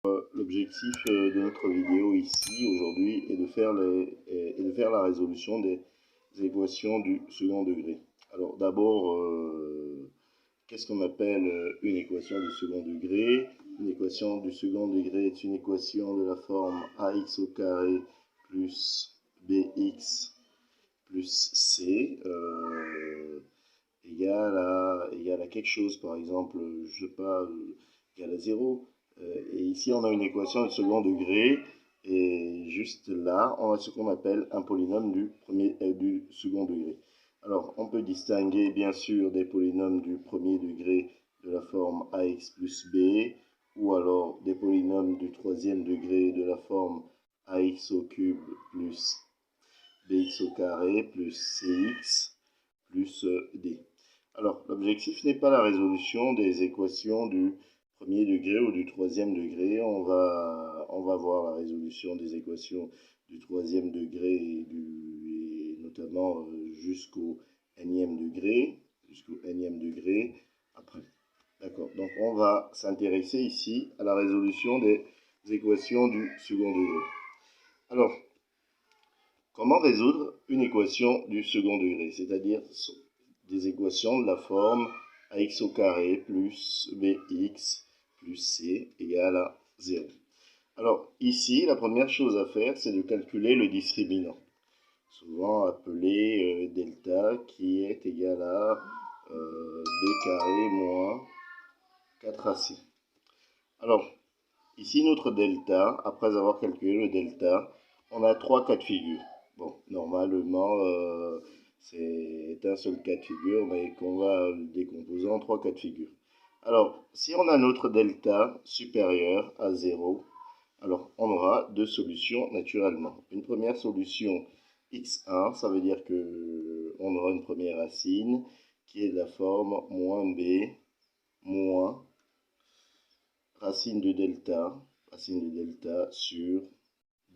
L'objectif de notre vidéo ici aujourd'hui est de faire la résolution des équations du second degré. Alors d'abord, qu'est-ce qu'on appelle une équation du second degré? Une équation du second degré est une équation de la forme ax au carré plus bx plus c égale à quelque chose, par exemple, je sais pas, égale à 0. Et ici, on a une équation de second degré. Et juste là, on a ce qu'on appelle un polynôme du second degré. Alors, on peut distinguer, bien sûr, des polynômes du premier degré de la forme ax plus b, ou alors des polynômes du troisième degré de la forme ax au cube plus bx au carré plus cx plus d. Alors, l'objectif n'est pas la résolution des équations du premier degré ou du troisième degré. On va voir la résolution des équations du troisième degré et notamment jusqu'au nème degré, après. D'accord. Donc, on va s'intéresser ici à la résolution des équations du second degré. Alors, comment résoudre une équation du second degré, c'est-à-dire des équations de la forme ax au carré plus bx plus c égale à 0. Alors ici, la première chose à faire, c'est de calculer le discriminant, souvent appelé delta, qui est égal à b carré moins 4ac. Alors, ici notre delta, après avoir calculé le delta, on a trois cas de figure. Bon, normalement, c'est un seul cas de figure, mais qu'on va le décomposer en trois cas de figure. Alors, si on a notre delta supérieur à 0, alors on aura deux solutions naturellement. Une première solution x1, ça veut dire que on aura une première racine qui est de la forme moins b moins racine de delta sur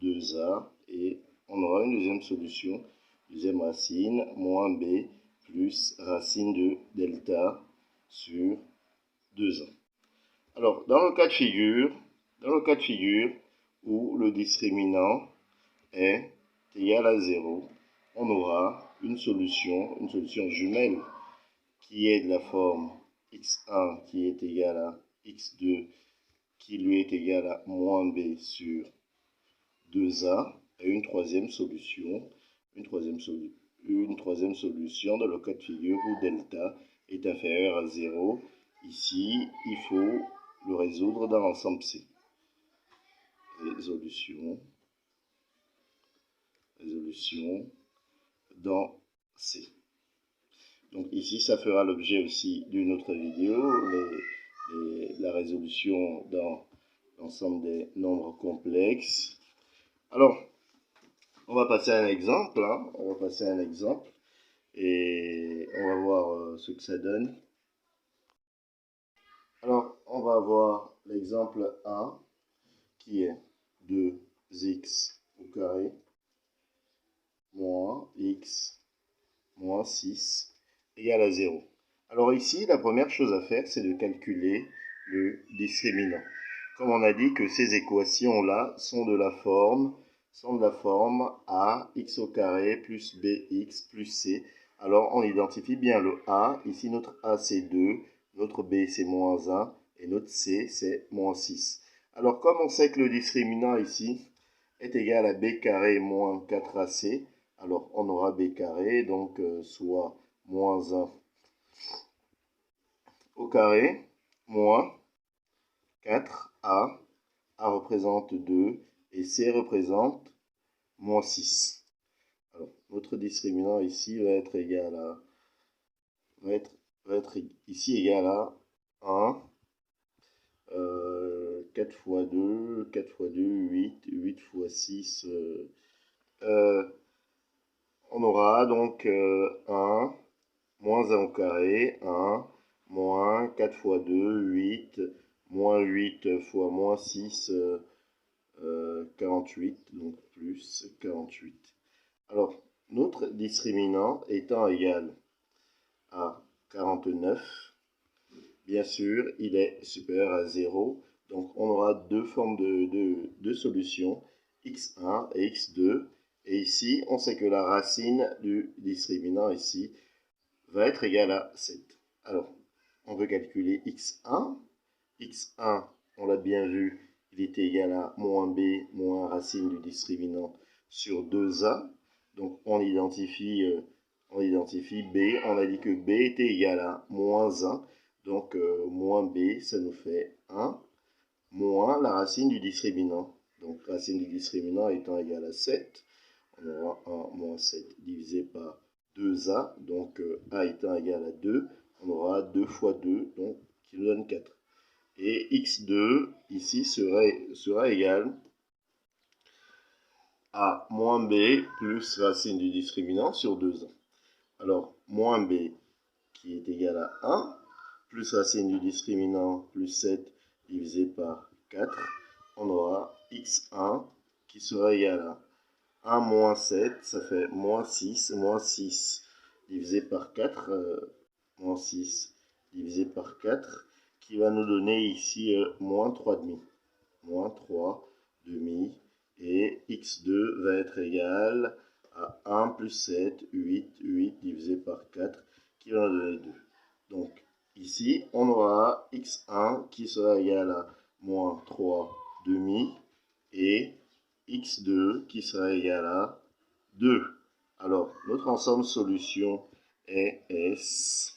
2a, et on aura une deuxième solution, deuxième racine, moins b plus racine de delta sur 2a. Alors, dans le cas de figure où le discriminant est égal à 0, on aura une solution jumelle qui est de la forme x1 qui est égal à x2 qui lui est égal à moins b sur 2a, et une troisième solution dans le cas de figure où delta est inférieur à 0. Ici, il faut le résoudre dans l'ensemble C. Résolution dans C. Donc ici, ça fera l'objet aussi d'une autre vidéo, la résolution dans l'ensemble des nombres complexes. Alors, on va passer à un exemple, et on va voir ce que ça donne. Alors, on va voir l'exemple 1 qui est 2x au carré moins x moins 6 égale à 0. Alors ici, la première chose à faire, c'est de calculer le discriminant. Comme on a dit que ces équations-là sont de la forme a x au carré plus bx plus c. Alors on identifie bien le a. Ici notre a c'est 2, notre b c'est moins 1 et notre c c'est moins 6. Alors comme on sait que le discriminant ici est égal à b carré moins 4ac, alors on aura b carré, donc soit moins 1 au carré moins 4a. A représente 2 et C représente moins 6. Alors, notre discriminant ici va être égal à, ici égal à 1, 4 fois 2, 8, 8 fois 6. On aura donc 1, moins 1 au carré, 1, moins 4 fois 2, 8, moins 8 fois moins 6, 48, donc plus 48. Alors, notre discriminant étant égal à 49, bien sûr, il est supérieur à 0, Donc on aura deux formes de solutions, x1 et x2. Et ici, on sait que la racine du discriminant ici va être égale à 7. Alors, on veut calculer x1. x1, on l'a bien vu, il était égal à moins b moins racine du discriminant sur 2a. Donc on identifie b. On a dit que b était égal à moins 1. Donc moins b, ça nous fait 1 moins la racine du discriminant. Donc racine du discriminant étant égale à 7, on aura 1 moins 7 divisé par 2a. Donc a étant égal à 2, on aura 2 fois 2, donc qui nous donne 4. Et x2 ici sera égal à moins b plus racine du discriminant sur 2a. Alors, moins b qui est égal à 1, plus racine du discriminant plus 7 divisé par 4, on aura x1 qui sera égal à 1 moins 7, ça fait moins 6 divisé par 4, moins 6 divisé par 4, qui va nous donner ici moins 3,5. Moins 3,5. Et x2 va être égal à 1 plus 7, 8 divisé par 4, qui va nous donner 2. Donc ici, on aura x1 qui sera égal à moins 3,5 et x2 qui sera égal à 2. Alors, notre ensemble solution est S,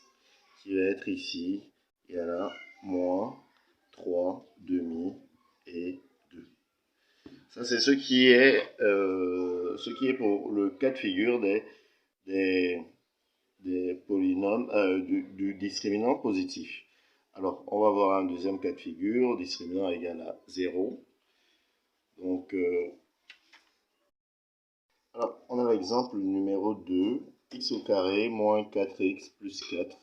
qui va être ici égal à moins 3,5 et 2. Ça, c'est ce qui est pour le cas de figure des polynômes, du discriminant positif. Alors, on va voir un deuxième cas de figure, discriminant égal à 0. Donc, alors, on a l'exemple numéro 2, x au carré moins 4x plus 4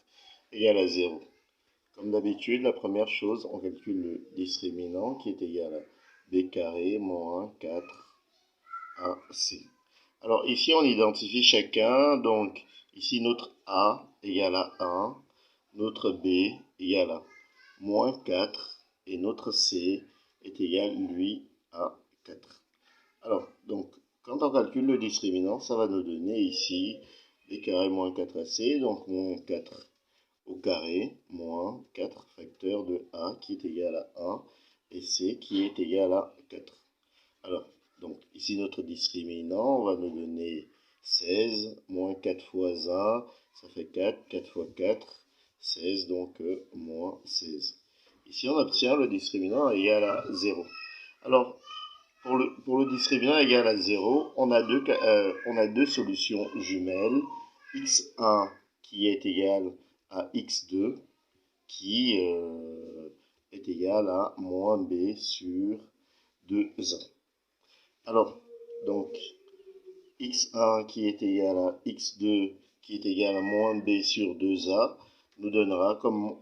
égale à 0. Comme d'habitude, la première chose, on calcule le discriminant qui est égal à b carré moins 4ac. Alors ici, on identifie chacun. Donc ici, notre a égale à 1, notre b égale à moins 4 et notre c est égal, lui, à 4. Alors, donc, quand on calcule le discriminant, ça va nous donner ici b carré moins 4ac, donc moins 4 au carré moins 4 facteur de a qui est égal à 1 et c qui est égal à 4. Alors, donc ici notre discriminant va nous donner 16, moins 4 fois 1, ça fait 4, 4 fois 4, 16, donc moins 16. Ici on obtient le discriminant égal à 0. Alors, pour le discriminant égal à 0, on a deux solutions jumelles, x1 qui est égal à x2 qui est égal à moins b sur 2a. Alors, donc, x1 qui est égal à x2 qui est égal à moins b sur 2a nous donnera comme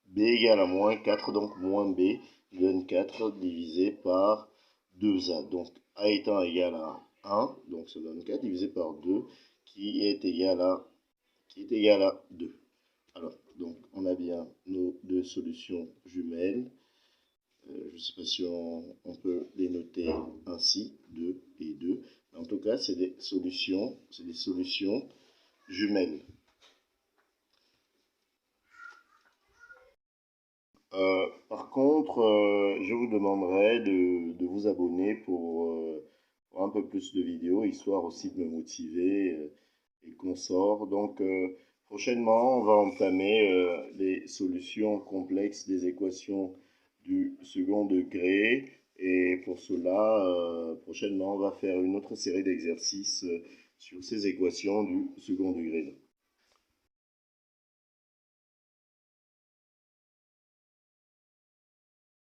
b égale à moins 4, donc moins b nous donne 4 divisé par 2a. Donc, a étant égal à 1, donc ça donne 4 divisé par 2 qui est égal à 2. Alors, donc, on a bien nos deux solutions jumelles. Je ne sais pas si on peut les noter ainsi, 2 et 2. Mais en tout cas, c'est des solutions jumelles. Par contre, je vous demanderai de vous abonner pour un peu plus de vidéos, histoire aussi de me motiver et qu'on sort. Donc, prochainement, on va entamer les solutions complexes des équations du second degré. Et pour cela, prochainement, on va faire une autre série d'exercices sur ces équations du second degré.